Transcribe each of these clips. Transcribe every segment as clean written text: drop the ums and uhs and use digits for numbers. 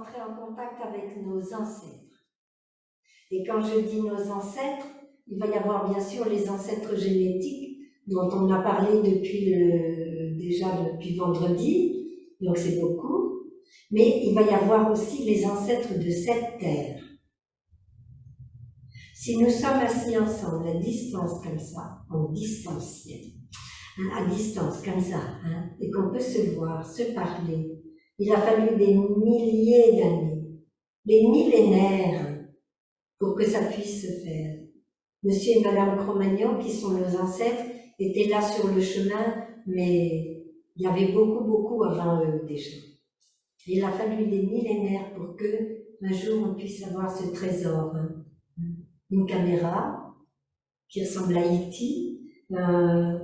rentrer en contact avec nos ancêtres. Et quand je dis nos ancêtres, il va y avoir bien sûr les ancêtres génétiques dont on a parlé déjà depuis vendredi, donc c'est beaucoup, mais il va y avoir aussi les ancêtres de cette terre. Si nous sommes assis ensemble à distance comme ça, en distanciel, à distance comme ça, et qu'on peut se voir, se parler, il a fallu des milliers d'années, des millénaires pour que ça puisse se faire. Monsieur et Madame Cro-Magnon, qui sont nos ancêtres, étaient là sur le chemin, mais il y avait beaucoup avant eux déjà. Il a fallu des millénaires pour que un jour on puisse avoir ce trésor. Une caméra qui ressemble à E.T., un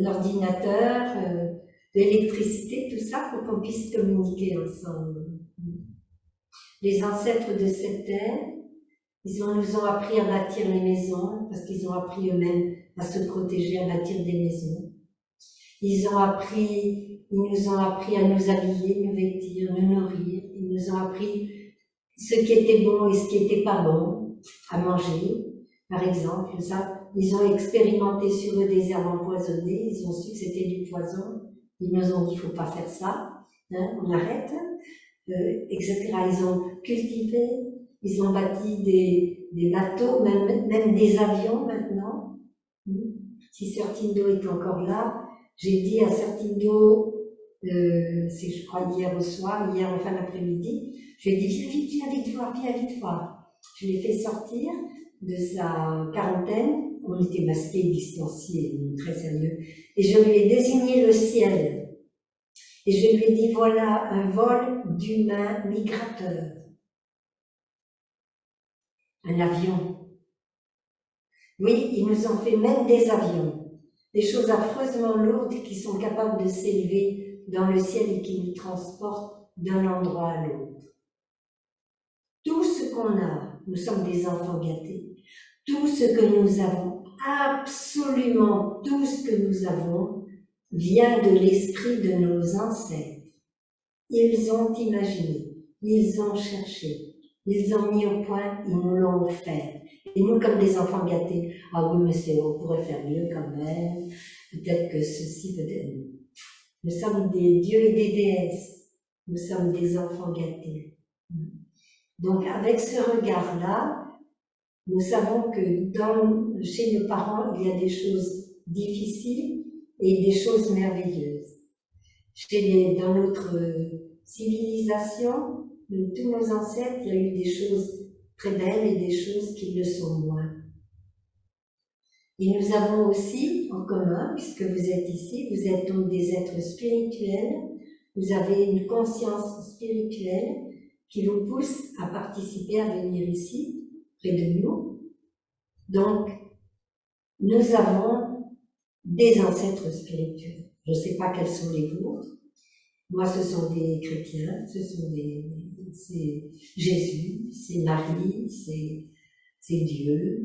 ordinateur, de l'électricité, tout ça pour qu'on puisse communiquer ensemble. Les ancêtres de cette terre, ils nous ont appris à bâtir les maisons, parce qu'ils ont appris eux-mêmes à se protéger, à bâtir des maisons. Ils nous ont appris à nous habiller, nous vêtir, nous nourrir. Ils nous ont appris ce qui était bon et ce qui n'était pas bon à manger, par exemple. Ça, ils ont expérimenté sur eux des herbes empoisonnées, ils ont su que c'était du poison. Ils nous ont dit, il ne faut pas faire ça, on arrête, etc. Ils ont cultivé, ils ont bâti des bateaux, même des avions maintenant. Si Certindo est encore là, j'ai dit à Certindo, c'est je crois hier au soir, hier en fin d'après-midi, je lui ai dit viens vite voir. Je l'ai fait sortir de sa quarantaine, on était masqués, distanciés, très sérieux, et je lui ai désigné le ciel. Et je lui ai dit voilà un vol d'humains migrateurs. Un avion. Oui, ils nous ont fait même des avions. Des choses affreusement lourdes qui sont capables de s'élever dans le ciel et qui nous transportent d'un endroit à l'autre. Tout ce qu'on a, nous sommes des enfants gâtés, tout ce que nous avons, absolument tout ce que nous avons, vient de l'esprit de nos ancêtres. Ils ont imaginé, ils ont cherché, ils ont mis au point, ils nous l'ont offert. Et nous, comme des enfants gâtés, ah oui, mais on pourrait faire mieux quand même, peut-être que ceci, peut-être. Nous sommes des dieux et des déesses, nous sommes des enfants gâtés. Donc, avec ce regard-là, nous savons que chez nos parents, il y a des choses difficiles et des choses merveilleuses. Dans notre civilisation, de tous nos ancêtres, il y a eu des choses très belles et des choses qui le sont moins. Et nous avons aussi en commun, puisque vous êtes ici, vous êtes donc des êtres spirituels, vous avez une conscience spirituelle qui vous pousse à participer, à venir ici, près de nous. Donc, nous avons des ancêtres spirituels. Je ne sais pas quels sont les vôtres. Moi, ce sont des chrétiens, c'est Jésus, c'est Marie, c'est Dieu,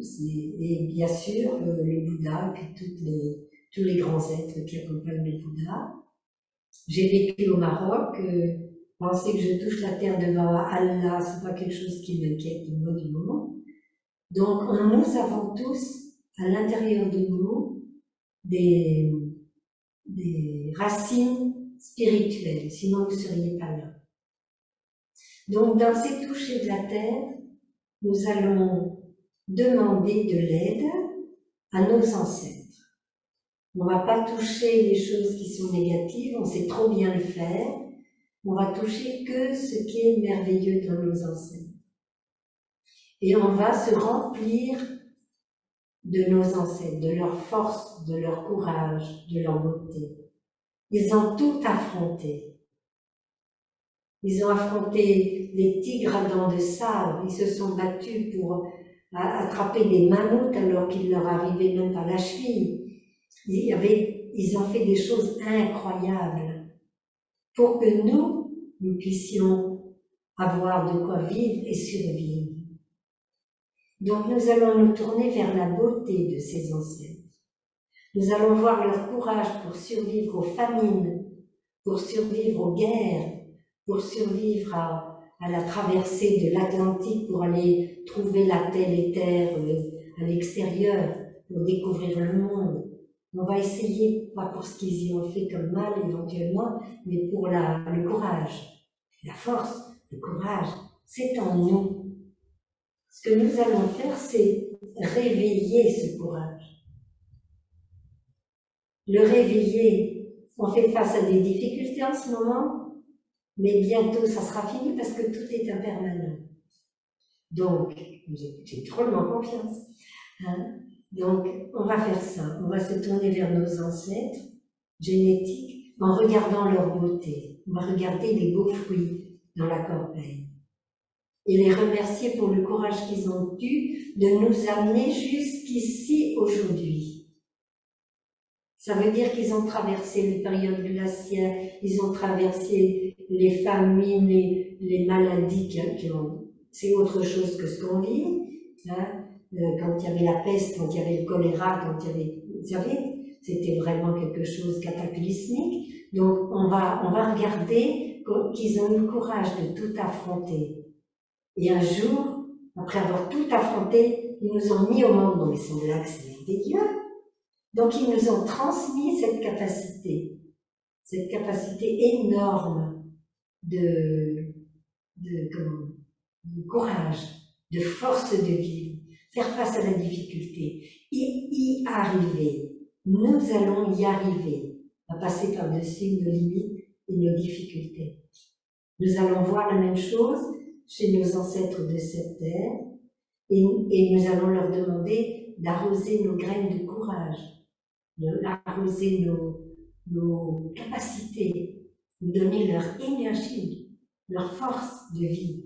et bien sûr le Bouddha, et puis tous les grands êtres qui accompagnent le Bouddha. J'ai vécu au Maroc, penser que je touche la terre devant Allah, c'est pas quelque chose qui m'inquiète du monde. Donc, nous avons tous, à l'intérieur de nous, des racines spirituelles, sinon vous ne seriez pas là. Donc, dans ces touchés de la terre, nous allons demander de l'aide à nos ancêtres. On ne va pas toucher les choses qui sont négatives, on sait trop bien le faire. On va toucher que ce qui est merveilleux dans nos ancêtres. Et on va se remplir de nos ancêtres, de leur force, de leur courage, de leur beauté. Ils ont tout affronté. Ils ont affronté les tigres à dents de sabre, ils se sont battus pour attraper des mammouths alors qu'ils leur arrivaient même par la cheville. Ils ont fait des choses incroyables pour que nous puissions avoir de quoi vivre et survivre. Donc nous allons nous tourner vers la beauté de ces ancêtres. Nous allons voir leur courage pour survivre aux famines, pour survivre aux guerres, pour survivre à la traversée de l'Atlantique pour aller trouver la telle terre à l'extérieur, pour découvrir le monde. On va essayer, pas pour ce qu'ils y ont fait comme mal éventuellement, mais pour le courage, la force, le courage, c'est en nous. Ce que nous allons faire, c'est réveiller ce courage. Le réveiller, on fait face à des difficultés en ce moment, mais bientôt ça sera fini parce que tout est impermanent. Donc, j'ai drôlement confiance. Hein? Donc, on va faire ça. On va se tourner vers nos ancêtres génétiques en regardant leur beauté. On va regarder les beaux fruits dans la corbeille et les remercier pour le courage qu'ils ont eu de nous amener jusqu'ici aujourd'hui. Ça veut dire qu'ils ont traversé les périodes glaciaires, ils ont traversé les famines, les maladies qui ont... C'est autre chose que ce qu'on vit. Hein? Quand il y avait la peste, quand il y avait le choléra, quand il y avait... Vous savez, c'était vraiment quelque chose de cataclysmique. Donc, on va regarder qu'ils ont eu le courage de tout affronter. Et un jour, après avoir tout affronté, ils nous ont mis au monde. Non, mais c'est là que c'est merveilleux. Donc, ils nous ont transmis cette capacité énorme de courage, de force de vivre, faire face à la difficulté, y arriver. Nous allons y arriver, à passer par-dessus nos limites et nos difficultés. Nous allons voir la même chose chez nos ancêtres de cette terre et nous allons leur demander d'arroser nos graines de courage, d'arroser nos capacités, nous donner leur énergie, leur force de vivre.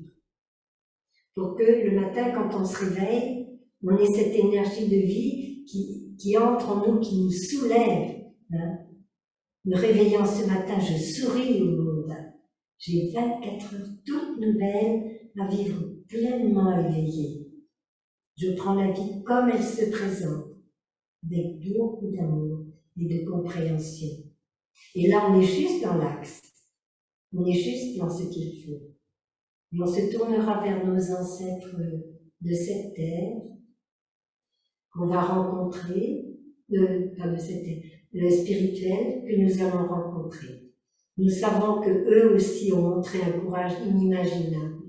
Pour que le matin, quand on se réveille, on ait cette énergie de vie qui entre en nous, qui nous soulève. Hein. Me réveillant ce matin, je souris au monde. J'ai 24 heures toutes nouvelles à vivre pleinement éveillée. Je prends la vie comme elle se présente, avec beaucoup d'amour et de compréhension. Et là, on est juste dans l'axe. On est juste dans ce qu'il faut. Et on se tournera vers nos ancêtres de cette terre, qu'on va rencontrer, pas de cette terre, le spirituel que nous allons rencontrer. Nous savons que eux aussi ont montré un courage inimaginable.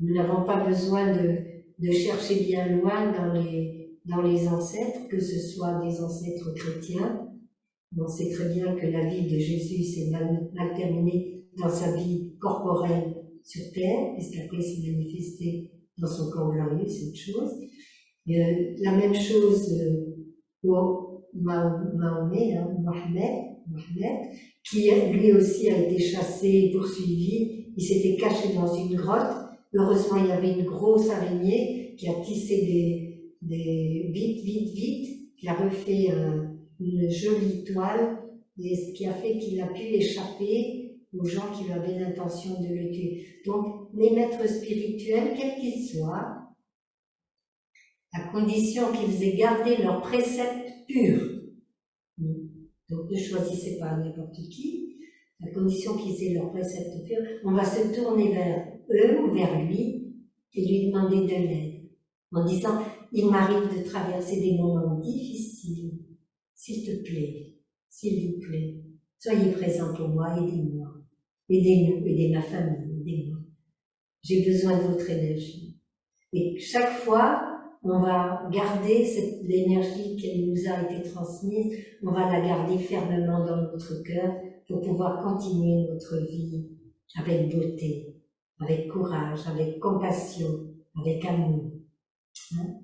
Nous n'avons pas besoin de chercher bien loin dans les ancêtres, que ce soit des ancêtres chrétiens. On sait très bien que la vie de Jésus s'est mal terminée dans sa vie corporelle sur terre, puisqu'après il s'est manifesté dans son corps glorieux, c'est une chose. La même chose pour Mahomet, hein, Mohamed, qui lui aussi a été chassé et poursuivi. Il s'était caché dans une grotte. Heureusement, il y avait une grosse araignée qui a tissé vite, qui a refait une jolie toile, et ce qui a fait qu'il a pu échapper aux gens qui avaient l'intention de le tuer. Donc, les maîtres spirituels, quels qu'ils soient, à condition qu'ils aient gardé leurs préceptes purs. Donc, ne choisissez pas n'importe qui, à condition qu'ils aient leurs préceptes purs, on va se tourner vers eux ou vers lui et lui demander de l'aide, en disant, il m'arrive de traverser des moments difficiles, s'il te plaît, s'il vous plaît, soyez présent pour moi, aidez-moi, aidez-nous, aidez ma famille, aidez-moi. J'ai besoin de votre énergie. Et chaque fois, on va garder l'énergie qui nous a été transmise, on va la garder fermement dans notre cœur pour pouvoir continuer notre vie avec beauté, avec courage, avec compassion, avec amour. Hein?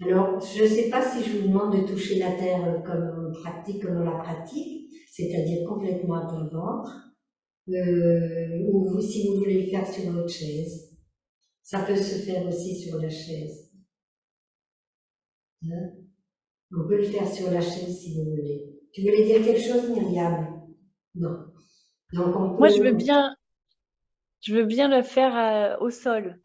Alors, je ne sais pas si je vous demande de toucher la terre comme on la pratique, c'est-à-dire complètement à plat ventre, ou si vous voulez le faire sur votre chaise. Ça peut se faire aussi sur la chaise. Hein? On peut le faire sur la chaise si vous voulez. Tu voulais dire quelque chose, Myriam? Non. Donc on peut... Moi, je veux bien le faire au sol.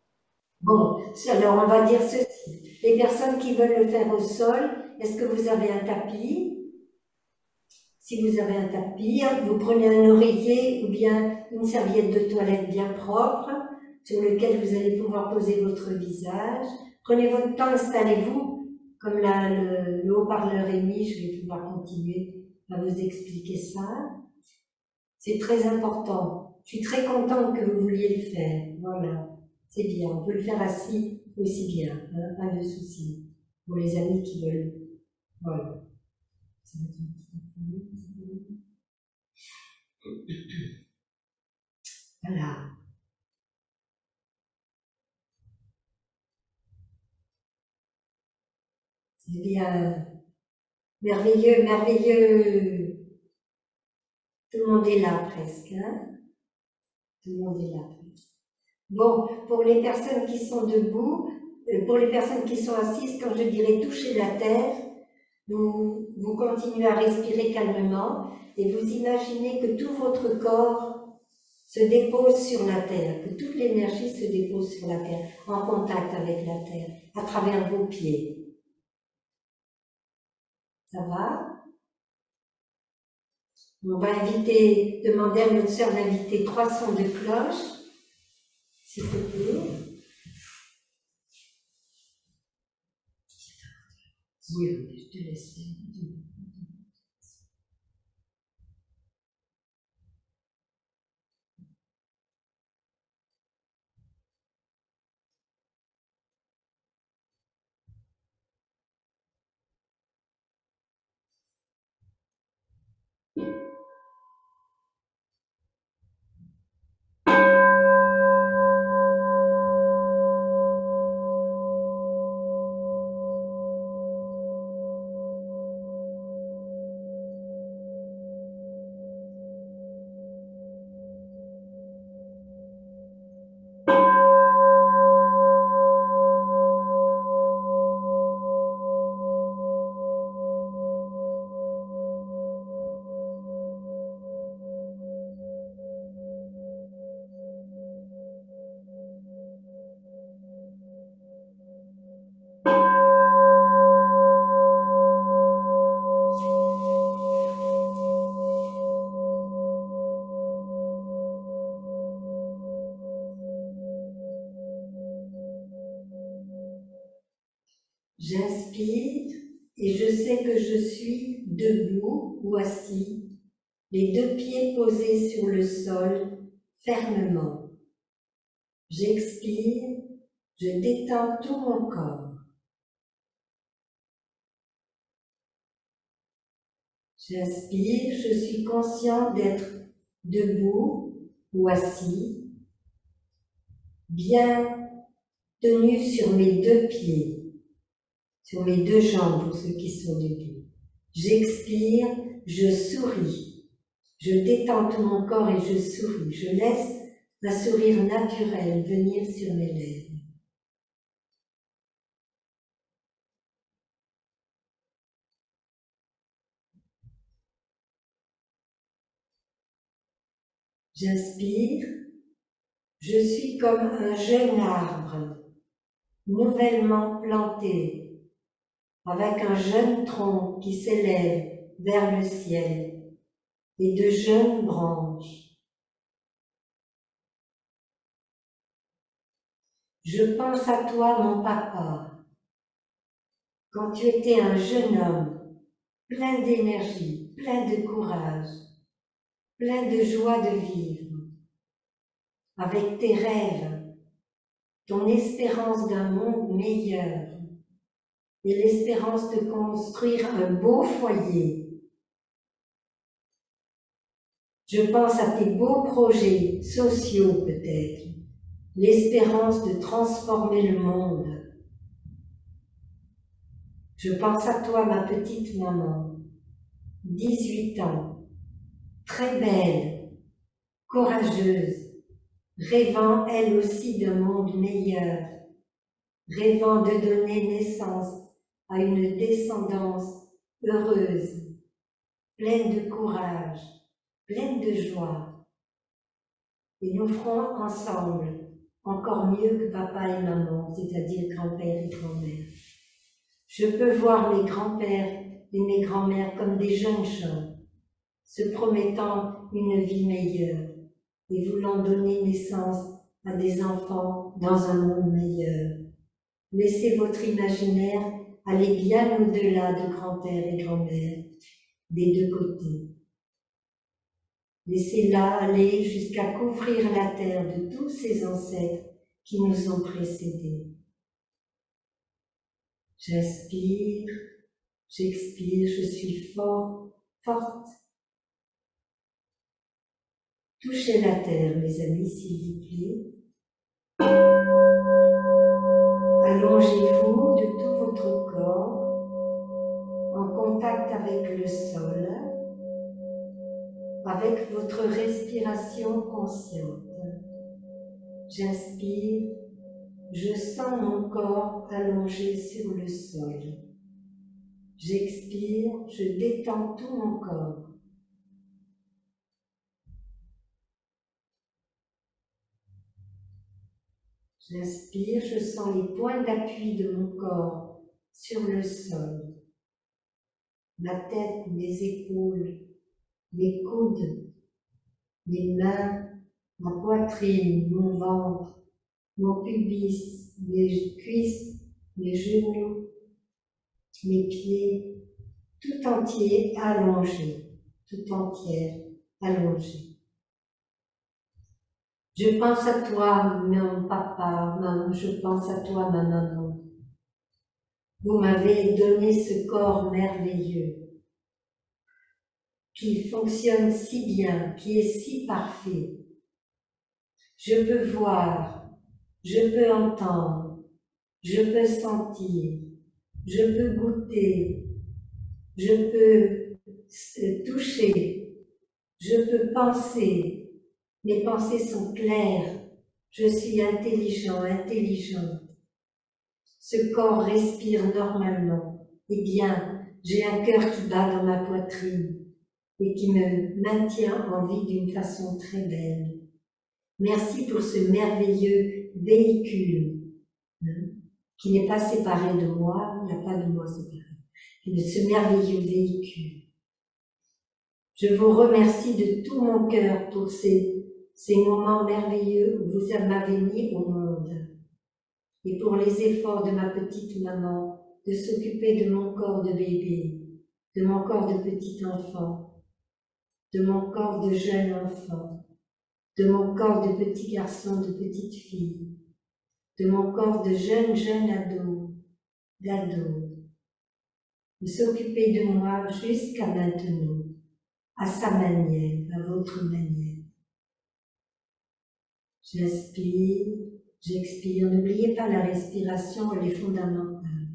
Bon, alors on va dire ceci. Les personnes qui veulent le faire au sol, est-ce que vous avez un tapis? Si vous avez un tapis, vous prenez un oreiller ou bien une serviette de toilette bien propre sur lequel vous allez pouvoir poser votre visage. Prenez votre temps, installez-vous. Comme là, le haut-parleur est mis, je vais pouvoir continuer à vous expliquer ça. C'est très important. Je suis très contente que vous vouliez le faire. Voilà, c'est bien. On peut le faire assis aussi bien, hein, pas de souci. Pour les amis qui veulent. Voilà. Voilà. C'est bien. Merveilleux, merveilleux. Tout le monde est là presque, hein? Tout le monde est là presque. Bon, pour les personnes qui sont debout, pour les personnes qui sont assises, quand je dirais toucher la terre, vous continuez à respirer calmement et vous imaginez que tout votre corps se dépose sur la terre, que toute l'énergie se dépose sur la terre, en contact avec la terre, à travers vos pieds. Ça va? On va demander à notre sœur d'inviter 3 sons de cloche, s'il te plaît. Oui, je te laisse. J'inspire et je sais que je suis debout ou assis, les 2 pieds posés sur le sol fermement. J'expire, je détends tout mon corps. J'inspire, je suis conscient d'être debout ou assis, bien tenu sur mes 2 pieds. Sur mes 2 jambes pour ceux qui sont debout. J'expire, je souris. Je détends tout mon corps et je souris. Je laisse un sourire naturel venir sur mes lèvres. J'inspire, je suis comme un jeune arbre, nouvellement planté, avec un jeune tronc qui s'élève vers le ciel et de jeunes branches. Je pense à toi, mon papa, quand tu étais un jeune homme, plein d'énergie, plein de courage, plein de joie de vivre, avec tes rêves, ton espérance d'un monde meilleur et l'espérance de construire un beau foyer. Je pense à tes beaux projets sociaux peut-être, l'espérance de transformer le monde. Je pense à toi, ma petite maman, 18 ans, très belle, courageuse, rêvant elle aussi d'un monde meilleur, rêvant de donner naissance à une descendance heureuse, pleine de courage, pleine de joie. Et nous ferons ensemble encore mieux que papa et maman, c'est-à-dire grand-père et grand-mère. Je peux voir mes grands-pères et mes grands-mères comme des jeunes gens, se promettant une vie meilleure et voulant donner naissance à des enfants dans un monde meilleur. Laissez votre imaginaire aller bien au-delà de grand-père et grand-mère, des deux côtés. Laissez-la aller jusqu'à couvrir la terre de tous ces ancêtres qui nous ont précédés. J'inspire, j'expire, je suis fort, forte. Touchez la terre, mes amis, s'il vous plaît. Allongez-vous de tout votre corps en contact avec le sol, avec votre respiration consciente. J'inspire, je sens mon corps allongé sur le sol. J'expire, je détends tout mon corps. J'inspire, je sens les points d'appui de mon corps sur le sol. Ma tête, mes épaules, mes coudes, mes mains, ma poitrine, mon ventre, mon pubis, mes cuisses, mes genoux, mes pieds, tout entier allongé, tout entière allongée. Je pense à toi, mon papa, maman, je pense à toi, ma maman. Vous m'avez donné ce corps merveilleux, qui fonctionne si bien, qui est si parfait. Je peux voir, je peux entendre, je peux sentir, je peux goûter, je peux toucher, je peux penser. Mes pensées sont claires, je suis intelligent, intelligente. Ce corps respire normalement. Eh bien, j'ai un cœur qui bat dans ma poitrine et qui me maintient en vie d'une façon très belle. Merci pour ce merveilleux véhicule qui n'est pas séparé de moi, il n'y a pas de moi séparé, mais ce merveilleux véhicule. Je vous remercie de tout mon cœur pour ces moments merveilleux où vous m'avez mis au monde et pour les efforts de ma petite maman de s'occuper de mon corps de bébé, de mon corps de petit enfant, de mon corps de jeune enfant, de mon corps de petit garçon, de petite fille, de mon corps de jeune ado, d'ado, de s'occuper de moi jusqu'à maintenant, à sa manière, à votre manière. J'inspire, j'expire. N'oubliez pas la respiration, elle est fondamentale.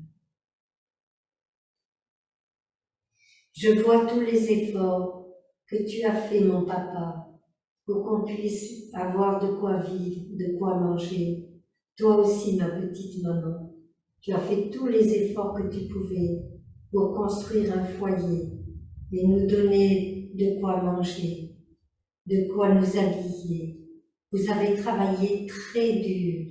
Je vois tous les efforts que tu as fait, mon papa, pour qu'on puisse avoir de quoi vivre, de quoi manger. Toi aussi, ma petite maman, tu as fait tous les efforts que tu pouvais pour construire un foyer et nous donner de quoi manger, de quoi nous habiller. Vous avez travaillé très dur.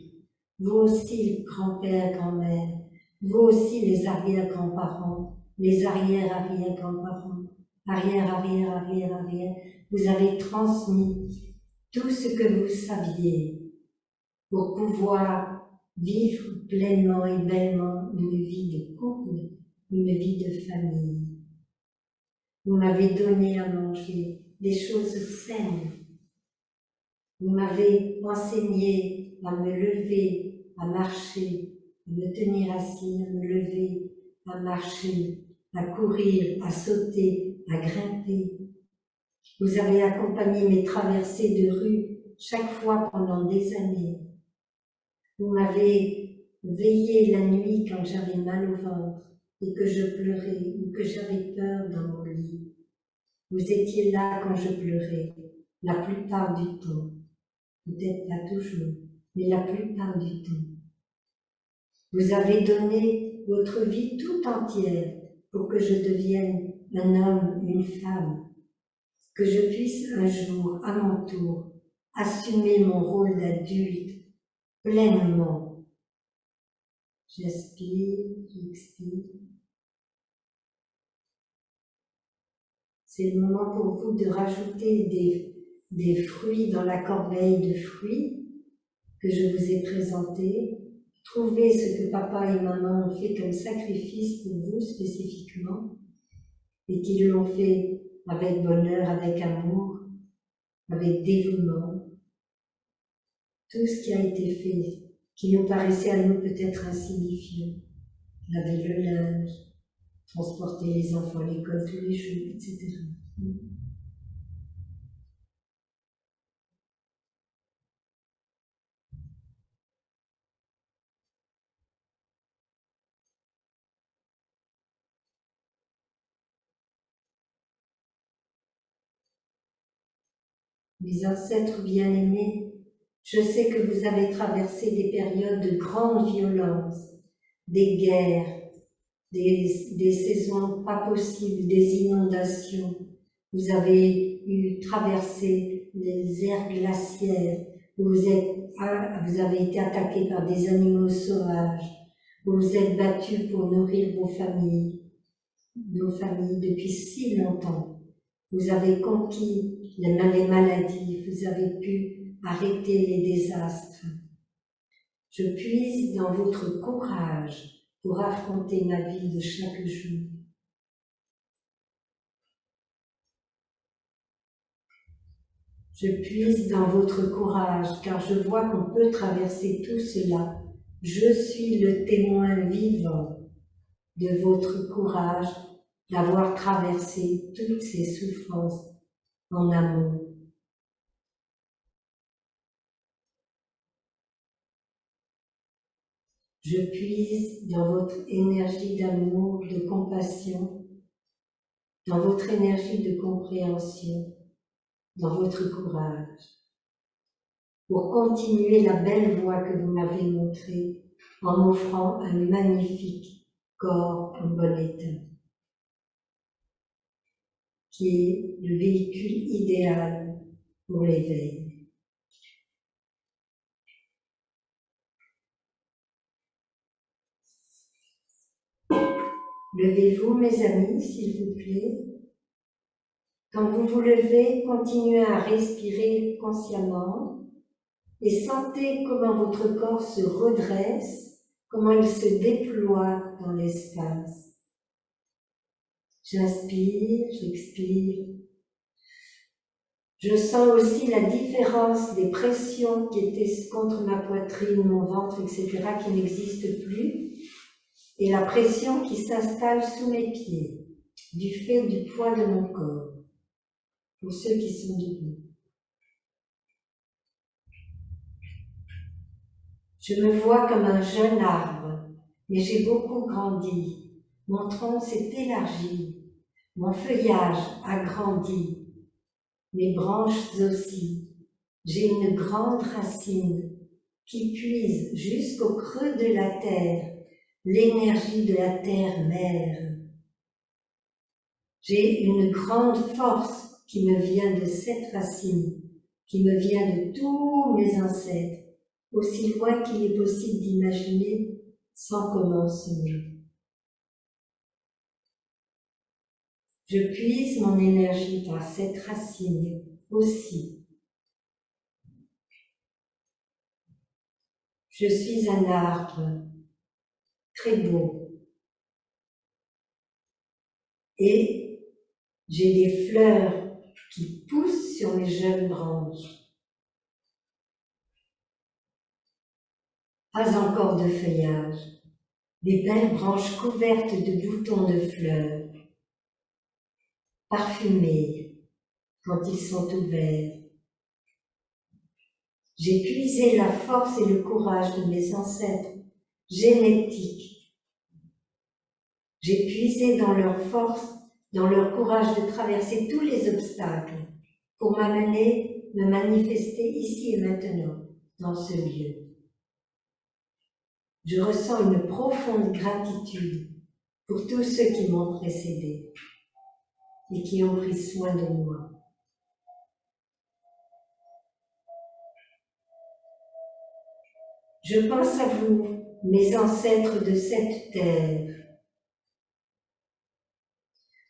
Vous aussi, le grand-père, grand-mère. Vous aussi, les arrière-grands-parents, les arrière-arrière-grands-parents, arrière-arrière-arrière-arrière. Vous avez transmis tout ce que vous saviez pour pouvoir vivre pleinement et bellement une vie de couple, une vie de famille. Vous m'avez donné à manger des choses saines. Vous m'avez enseigné à me lever, à marcher, à me tenir assis, à me lever, à marcher, à courir, à sauter, à grimper. Vous avez accompagné mes traversées de rue chaque fois pendant des années. Vous m'avez veillé la nuit quand j'avais mal au ventre et que je pleurais ou que j'avais peur dans mon lit. Vous étiez là quand je pleurais, la plupart du temps. Peut-être pas toujours, mais la plupart du temps. Vous avez donné votre vie tout entière pour que je devienne un homme, une femme, que je puisse un jour, à mon tour, assumer mon rôle d'adulte pleinement. J'inspire, j'expire. C'est le moment pour vous de rajouter des fruits dans la corbeille de fruits que je vous ai présenté. Trouvez ce que papa et maman ont fait comme sacrifice pour vous spécifiquement et qu'ils l'ont fait avec bonheur, avec amour, avec dévouement. Tout ce qui a été fait, qui nous paraissait à nous peut-être insignifiant, laver le linge, transporter les enfants à l'école tous les jours, etc. Mes ancêtres bien-aimés, je sais que vous avez traversé des périodes de grande violence, des guerres, des saisons pas possibles, des inondations. Vous avez traversé les aires glaciaires, vous avez été attaqué par des animaux sauvages, vous vous êtes battus pour nourrir vos familles, nos familles depuis si longtemps. Vous avez conquis les maladies, vous avez pu arrêter les désastres. Je puise dans votre courage pour affronter ma vie de chaque jour. Je puise dans votre courage, car je vois qu'on peut traverser tout cela. Je suis le témoin vivant de votre courage d'avoir traversé toutes ces souffrances en amour. Je puise dans votre énergie d'amour, de compassion, dans votre énergie de compréhension, dans votre courage, pour continuer la belle voie que vous m'avez montrée en m'offrant un magnifique corps en bon état, qui est le véhicule idéal pour l'éveil. Levez-vous, mes amis, s'il vous plaît. Quand vous vous levez, continuez à respirer consciemment et sentez comment votre corps se redresse, comment il se déploie dans l'espace. J'inspire, j'expire. Je sens aussi la différence des pressions qui étaient contre ma poitrine, mon ventre, etc., qui n'existent plus, et la pression qui s'installe sous mes pieds, du fait du poids de mon corps, pour ceux qui sont debout. Je me vois comme un jeune arbre, mais j'ai beaucoup grandi. Mon tronc s'est élargi, mon feuillage a grandi, mes branches aussi. J'ai une grande racine qui puise jusqu'au creux de la terre, l'énergie de la terre-mère. J'ai une grande force qui me vient de cette racine, qui me vient de tous mes ancêtres, aussi loin qu'il est possible d'imaginer sans commencement. Je puise mon énergie par cette racine aussi. Je suis un arbre très beau et j'ai des fleurs qui poussent sur mes jeunes branches. Pas encore de feuillage, des belles branches couvertes de boutons de fleurs, parfumées quand ils sont ouverts. J'ai puisé la force et le courage de mes ancêtres génétiques. J'ai puisé dans leur force, dans leur courage de traverser tous les obstacles pour m'amener, me manifester ici et maintenant, dans ce lieu. Je ressens une profonde gratitude pour tous ceux qui m'ont précédé et qui ont pris soin de moi. Je pense à vous, mes ancêtres de cette terre.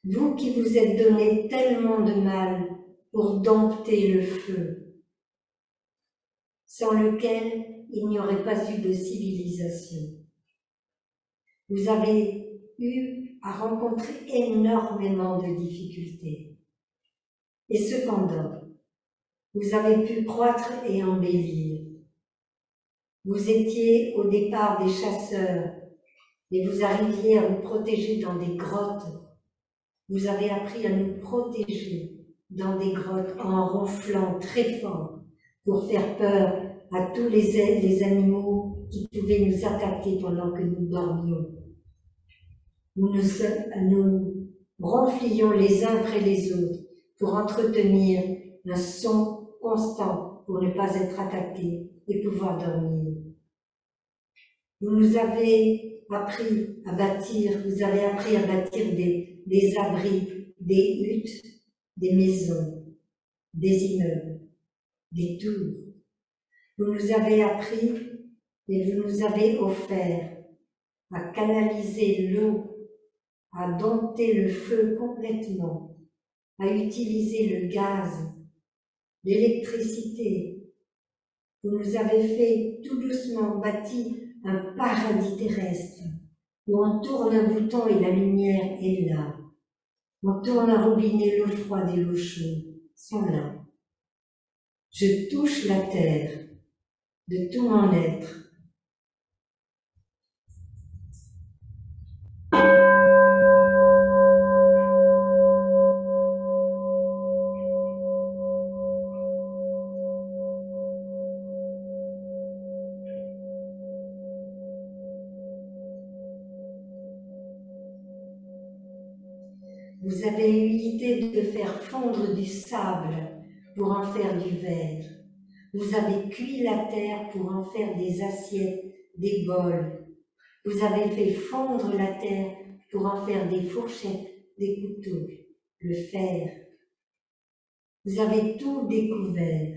Vous qui vous êtes donné tellement de mal pour dompter le feu, sans lequel il n'y aurait pas eu de civilisation. Vous avez eu à rencontrer énormément de difficultés. Et cependant, vous avez pu croître et embellir. Vous étiez au départ des chasseurs et vous arriviez à vous protéger dans des grottes. Vous avez appris à nous protéger dans des grottes en ronflant très fort pour faire peur à tous les animaux qui pouvaient nous attaquer pendant que nous dormions. Nous ronflions les uns après les autres pour entretenir un son constant pour ne pas être attaqués et pouvoir dormir. Vous nous avez appris à bâtir, vous avez appris à bâtir des abris, des huttes, des maisons, des immeubles, des tours. Vous nous avez appris et vous nous avez offert à canaliser l'eau, à dompter le feu complètement, à utiliser le gaz, l'électricité. Vous nous avez fait tout doucement bâti un paradis terrestre où on tourne un bouton et la lumière est là. On tourne un robinet, l'eau froide et l'eau chaude sont là. Je touche la terre de tout mon être. Vous avez eu l'idée de faire fondre du sable pour en faire du verre. Vous avez cuit la terre pour en faire des assiettes, des bols. Vous avez fait fondre la terre pour en faire des fourchettes, des couteaux, le fer. Vous avez tout découvert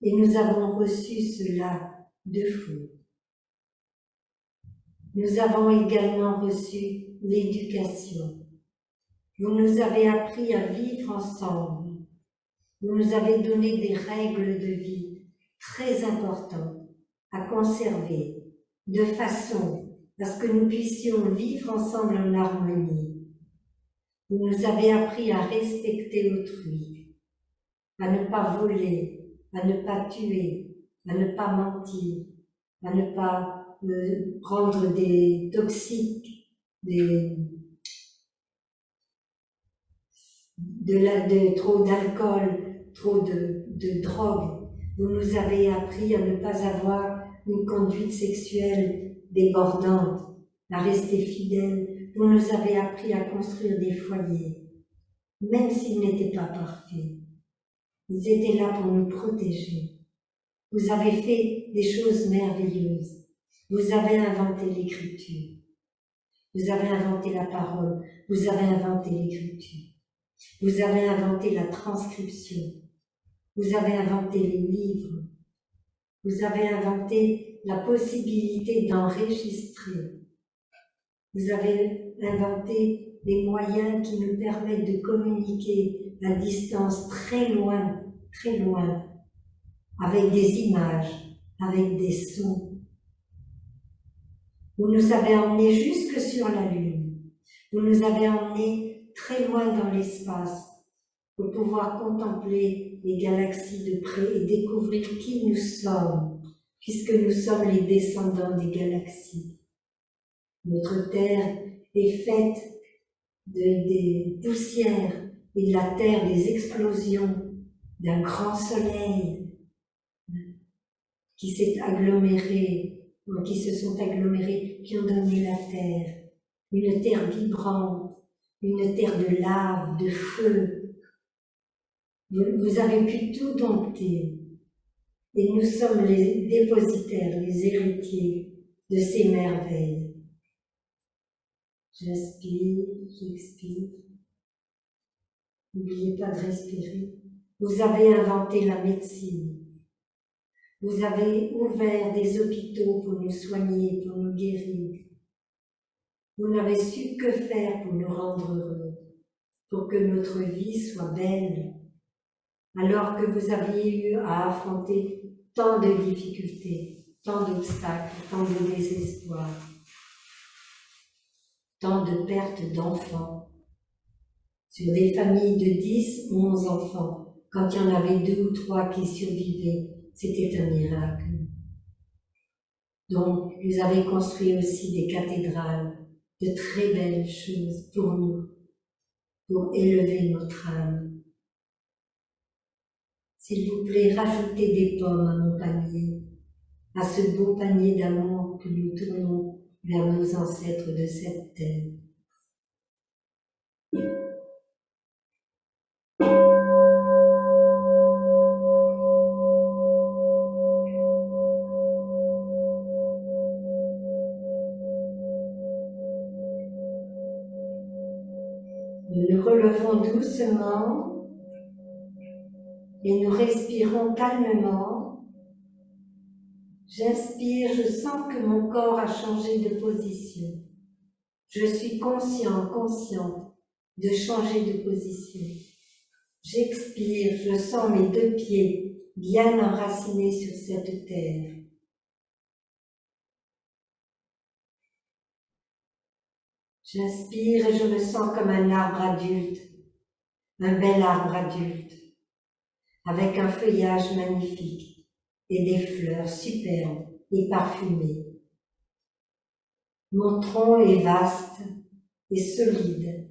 et nous avons reçu cela de vous. Nous avons également reçu l'éducation. Vous nous avez appris à vivre ensemble. Vous nous avez donné des règles de vie très importantes à conserver, de façon à ce que nous puissions vivre ensemble en harmonie. Vous nous avez appris à respecter autrui, à ne pas voler, à ne pas tuer, à ne pas mentir, à ne pas prendre des toxiques, trop d'alcool, trop de drogue. Vous nous avez appris à ne pas avoir une conduite sexuelle débordante, à rester fidèles. Vous nous avez appris à construire des foyers, même s'ils n'étaient pas parfaits. Ils étaient là pour nous protéger. Vous avez fait des choses merveilleuses. Vous avez inventé l'écriture. Vous avez inventé la parole. Vous avez inventé l'écriture. Vous avez inventé la transcription. Vous avez inventé les livres. Vous avez inventé la possibilité d'enregistrer. Vous avez inventé les moyens qui nous permettent de communiquer à distance très loin, avec des images, avec des sons. Vous nous avez emmenés jusque sur la Lune. Vous nous avez emmenés très loin dans l'espace pour pouvoir contempler les galaxies de près et découvrir qui nous sommes, puisque nous sommes les descendants des galaxies. Notre Terre est faite des poussières et de la Terre des explosions d'un grand soleil qui s'est aggloméré, qui se sont agglomérés, qui ont donné la Terre. Une Terre vibrante, une terre de lave, de feu. Vous avez pu tout dompter. Et nous sommes les dépositaires, les héritiers de ces merveilles. J'inspire, j'expire. N'oubliez pas de respirer. Vous avez inventé la médecine. Vous avez ouvert des hôpitaux pour nous soigner, pour nous guérir. Vous n'avez su que faire pour nous rendre heureux. pour que notre vie soit belle, alors que vous aviez eu à affronter tant de difficultés, tant d'obstacles, tant de désespoir, tant de pertes d'enfants. Sur des familles de 10, 11 enfants, quand il y en avait 2 ou 3 qui survivaient, c'était un miracle. Donc, vous avez construit aussi des cathédrales, de très belles choses pour nous, pour élever notre âme. S'il vous plaît, rajoutez des pommes à mon panier, à ce beau panier d'amour que nous tournons vers nos ancêtres de cette terre. Nous nous relevons doucement et nous respirons calmement. J'inspire, je sens que mon corps a changé de position. Je suis consciente de changer de position. J'expire, je sens mes 2 pieds bien enracinés sur cette terre. J'inspire et je me sens comme un arbre adulte, un bel arbre adulte, avec un feuillage magnifique et des fleurs superbes et parfumées. Mon tronc est vaste et solide.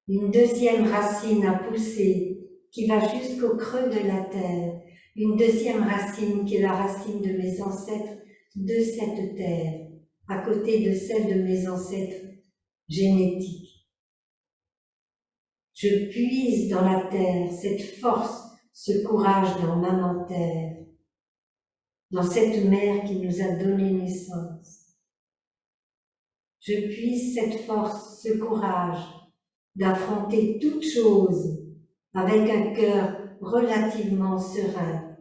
Une 2e racine a poussé qui va jusqu'au creux de la terre. Une 2e racine qui est la racine de mes ancêtres de cette terre, à côté de celle de mes ancêtres génétiques. Je puise dans la terre cette force, ce courage dans maman terre, dans cette mère qui nous a donné naissance. Je puise cette force, ce courage d'affronter toute chose avec un cœur relativement serein,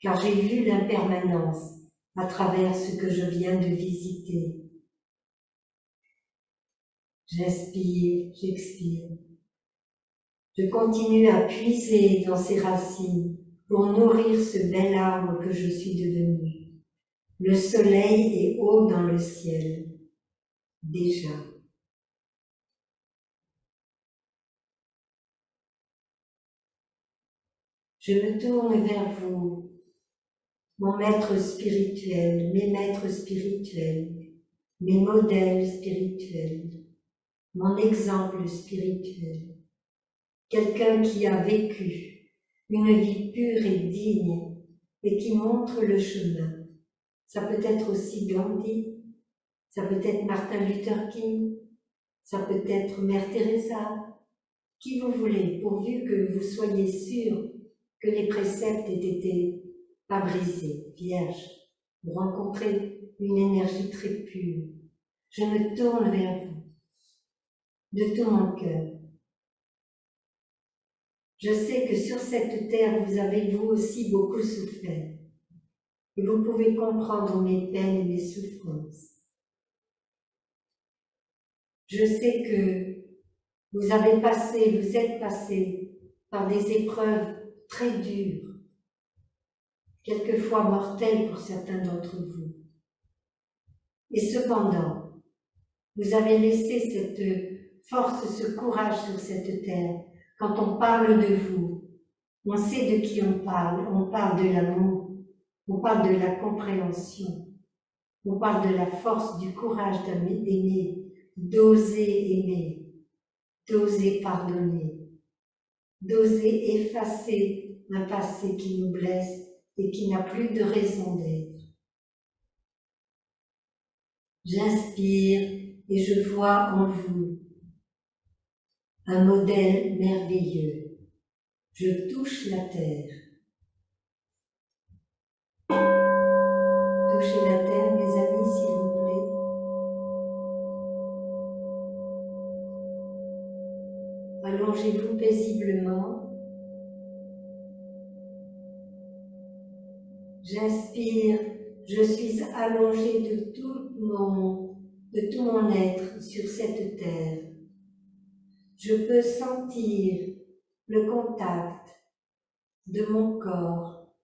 car j'ai vu l'impermanence à travers ce que je viens de visiter. J'inspire, j'expire. Je continue à puiser dans ces racines pour nourrir ce bel arbre que je suis devenu. Le soleil est haut dans le ciel, déjà. Je me tourne vers vous, mon maître spirituel, mes maîtres spirituels, mes modèles spirituels, mon exemple spirituel. Quelqu'un qui a vécu une vie pure et digne et qui montre le chemin. Ça peut être aussi Gandhi, ça peut être Martin Luther King, ça peut être Mère Teresa, qui vous voulez, pourvu que vous soyez sûr que les préceptes aient été pas brisés, vierges. Vous rencontrez une énergie très pure. Je me tourne vers vous, de tout mon cœur. Je sais que sur cette terre, vous avez vous aussi beaucoup souffert. Et vous pouvez comprendre mes peines et mes souffrances. Je sais que vous êtes passé par des épreuves très dures, quelquefois mortelles pour certains d'entre vous. Et cependant, vous avez laissé cette force, ce courage sur cette terre. Quand on parle de vous, on sait de qui on parle de l'amour, on parle de la compréhension, on parle de la force, du courage d'aimer, d'oser aimer, d'oser pardonner, d'oser effacer un passé qui nous blesse et qui n'a plus de raison d'être. J'inspire et je vois en vous un modèle merveilleux. Je touche la terre. Touchez la terre, mes amis, s'il vous plaît. Allongez-vous paisiblement. J'inspire, je suis allongée de tout mon être sur cette terre. je peux sentir le contact de mon corps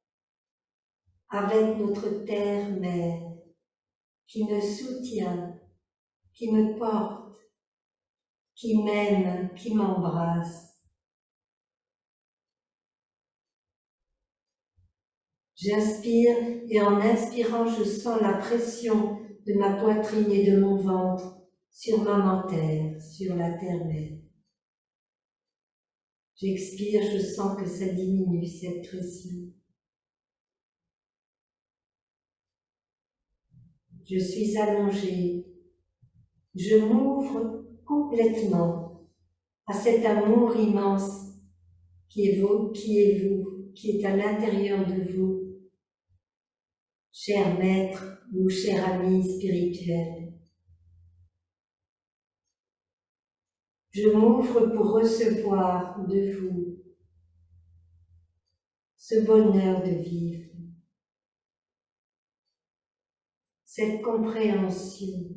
avec notre terre-mère qui me soutient, qui me porte, qui m'aime, qui m'embrasse. J'inspire et en inspirant, je sens la pression de ma poitrine et de mon ventre sur maman terre, sur la terre-mère. J'expire, je sens que ça diminue cette pression. Je suis allongée. Je m'ouvre complètement à cet amour immense qui est vous, qui est à l'intérieur de vous, cher maître ou cher ami spirituel. Je m'ouvre pour recevoir de vous ce bonheur de vivre, cette compréhension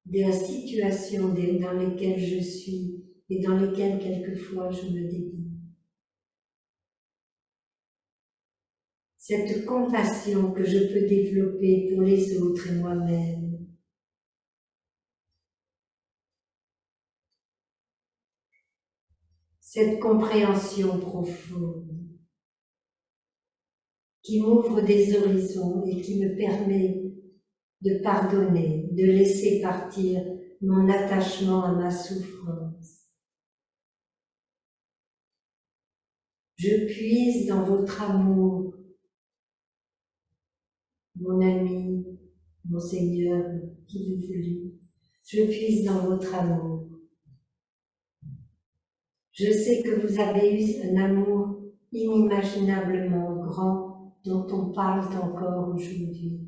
des situations dans lesquelles je suis et dans lesquelles quelquefois je me débrouille. Cette compassion que je peux développer pour les autres et moi-même. Cette compréhension profonde qui m'ouvre des horizons et qui me permet de pardonner, de laisser partir mon attachement à ma souffrance. Je puise dans votre amour, mon ami, mon Seigneur, qui vous voulez. Je puise dans votre amour. Je sais que vous avez eu un amour inimaginablement grand dont on parle encore aujourd'hui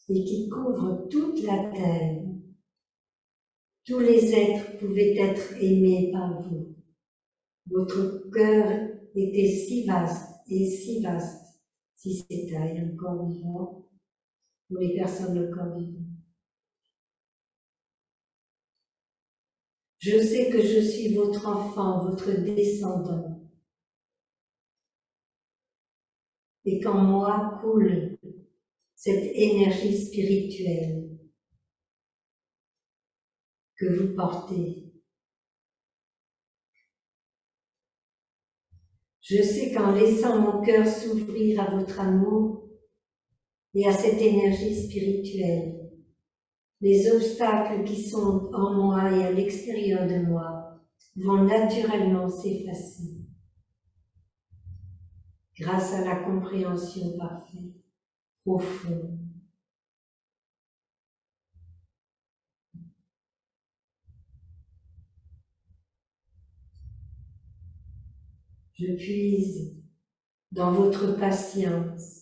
et qui couvre toute la terre. Tous les êtres pouvaient être aimés par vous. Votre cœur était si vaste et si vaste, si c'était un corps vivant, pour les personnes de corps vivant. Je sais que je suis votre enfant, votre descendant, et qu'en moi coule cette énergie spirituelle que vous portez. Je sais qu'en laissant mon cœur s'ouvrir à votre amour et à cette énergie spirituelle, les obstacles qui sont en moi et à l'extérieur de moi vont naturellement s'effacer grâce à la compréhension parfaite, profonde. Je puise dans votre patience.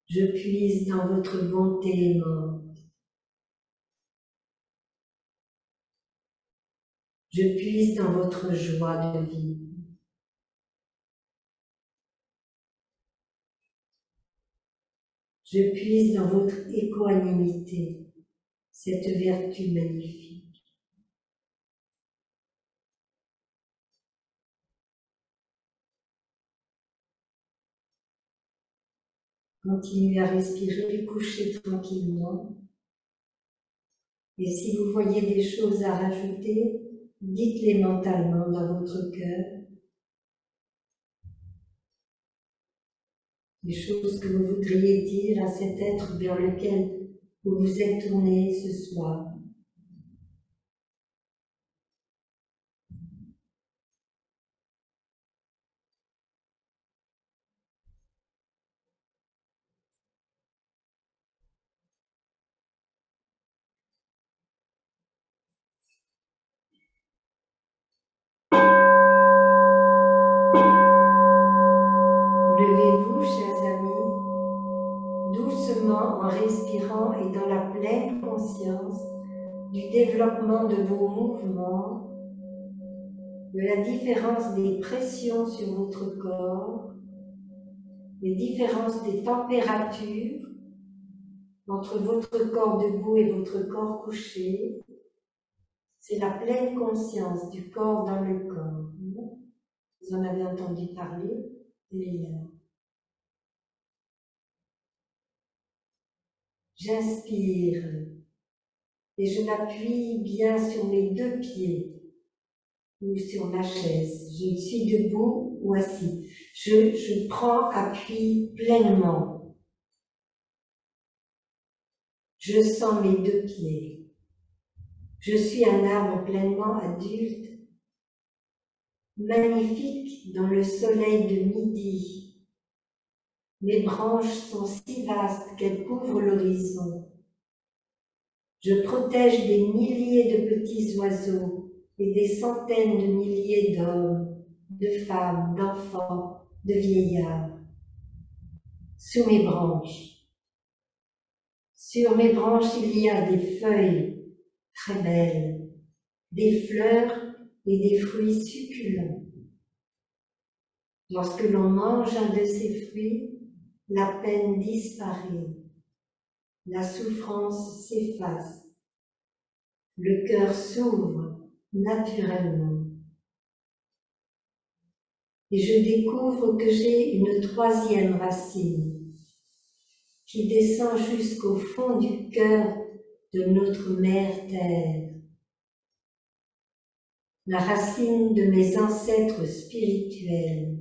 Je puise dans votre bonté aimante. Je puise dans votre joie de vivre. Je puise dans votre équanimité, cette vertu magnifique. Continuez à respirer, couchez tranquillement. Et si vous voyez des choses à rajouter, dites-les mentalement dans votre cœur. Les choses que vous voudriez dire à cet être vers lequel vous vous êtes tourné ce soir. Levez-vous, chers amis, doucement en respirant et dans la pleine conscience du développement de vos mouvements, de la différence des pressions sur votre corps, des différences des températures entre votre corps debout et votre corps couché. C'est la pleine conscience du corps dans le corps. Vous en avez entendu parler, elle est là. J'inspire et je m'appuie bien sur mes deux pieds ou sur ma chaise. Je suis debout ou assis. Je prends appui pleinement. Je sens mes deux pieds. Je suis un arbre pleinement adulte, magnifique dans le soleil de midi. Mes branches sont si vastes qu'elles couvrent l'horizon. Je protège des milliers de petits oiseaux et des centaines de milliers d'hommes, de femmes, d'enfants, de vieillards. Sous mes branches. Sur mes branches, il y a des feuilles très belles, des fleurs et des fruits succulents. Lorsque l'on mange un de ces fruits, la peine disparaît, la souffrance s'efface, le cœur s'ouvre naturellement. Et je découvre que j'ai une troisième racine qui descend jusqu'au fond du cœur de notre mère Terre. La racine de mes ancêtres spirituels.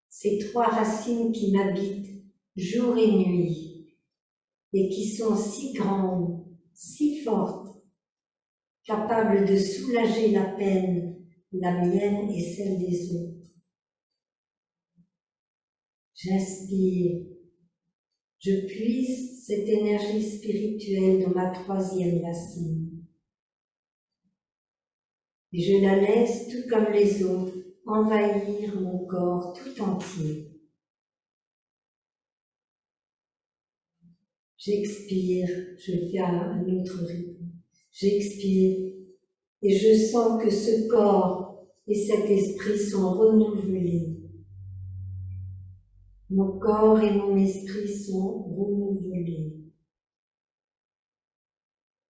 Ces trois racines qui m'habitent jour et nuit et qui sont si grandes, si fortes, capables de soulager la peine, la mienne et celle des autres. J'inspire, je puise cette énergie spirituelle dans ma troisième racine. Et je la laisse, tout comme les autres, envahir mon corps tout entier. J'expire, je fais un autre rythme. J'expire et je sens que ce corps et cet esprit sont renouvelés. Mon corps et mon esprit sont renouvelés.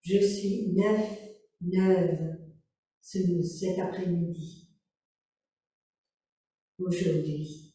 Je suis neuve cet après-midi, aujourd'hui.